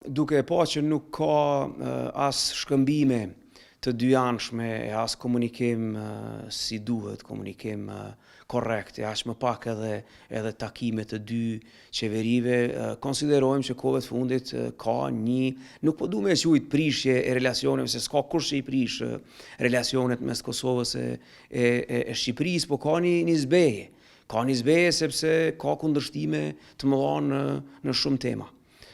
Duke e pa që nuk ka as shkëmbime të dyanshme e as komunikim si duhet, komunikim korrekt, e aq më pak edhe takime të dy qeverive, konsiderojmë që kohëve të fundit ka nuk po du me quajt prishje e relacioneve, se s'ka kush që i prish relacionet mes Kosovës e Shqipërisë, po ka një zbeje. Ka një zbeje sepse ka kundërshtime të mëdha në shumë tema.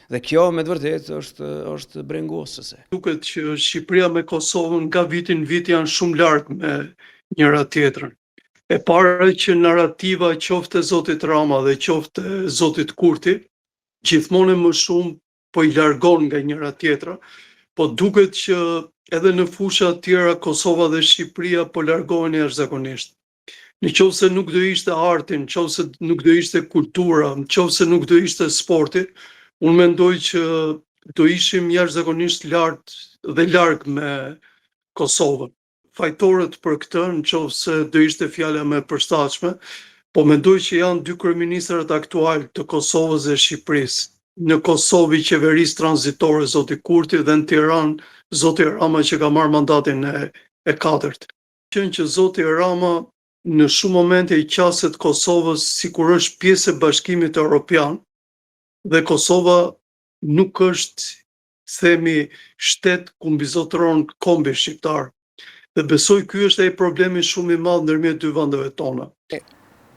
Dhe kjo me të vërtet është brengosëse. Duket që Shqipëria me Kosovën nga vitin vit janë shumë larg me njëra tjetrën. E para që narrativa qoftë e zotit Rama dhe qoftë e zotit Kurti, gjithmonë më shumë po i largon nga njëra tjetra, po duket që edhe në fusha të tjera Kosova dhe Shqipëria po largohen jashtëzakonisht. Nëse nuk do ishte arti, nëse nuk do ishte kultura, nëse nuk do ishte sporti, unë mendoj që do ishim jashtëzakonisht larg me Kosovën. Fajtorët për këtë, nëse do ishte fjala më e përshtatshme, po mendoj që janë dy kryeministrat aktual të Kosovës dhe Shqipërisë. Në Kosovë qeverisë tranzitore zoti Kurti dhe në Tiranë zoti Rama që ka marrë mandatin e katërt. Që zoti Rama në shumë momente i qaset Kosovës sikur është pjesë e Bashkimit Evropian, dhe Kosova nuk është, themi, shtet ku mbizotëron kombi shqiptar. Dhe besoj ky është ai problemi shumë i madh ndërmjet dy vendeve tona.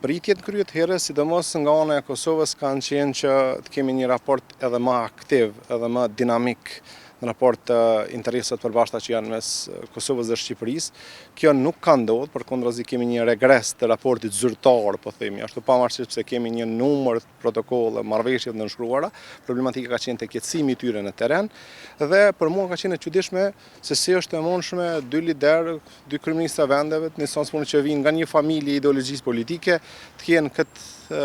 Pritjet kryet herë, sidomos nga ana e Kosovës, kanë qenë që të kemi një raport edhe më aktiv, edhe më dinamik në raport të interesat përbashkëta që janë mes Kosovës dhe Shqipërisë. Kjo nuk ka ndodhur, përkundrazi kemi një regres të raportit zyrtar, po themi, ashtu pavarësisht pse kemi një numër protokolle, marrëveshje të nënshkruara, problematika ka qenë te qetësimi i tyre në terren, dhe për mua ka qenë e çuditshme se si është e mundshme dy lider, dy kryeministra vendeve, në sens punë që vinë nga një familje ideologjisë politike, të kenë këtë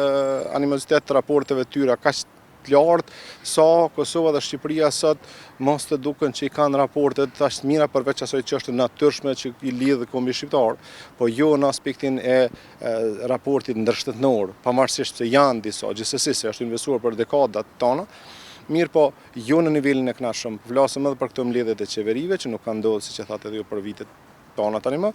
animozitet të raporteve tyre kaq lartë, sa Kosova dhe Shqipëria sot mos të duken që i kanë raportet aq të mira përveç asaj çështje natyrshme që i lidh kombi shqiptar, po jo në aspektin e raportit ndërshtetnor, pavarësisht se janë disa, gjithsesi se është investuar për dekadat tona, mirë po jo në nivelin e kënaqshëm. Flasëm edhe për këto mbledhjet e qeverive që nuk kanë ndodhur siç e thatë edhe ju për vitet tona tani më.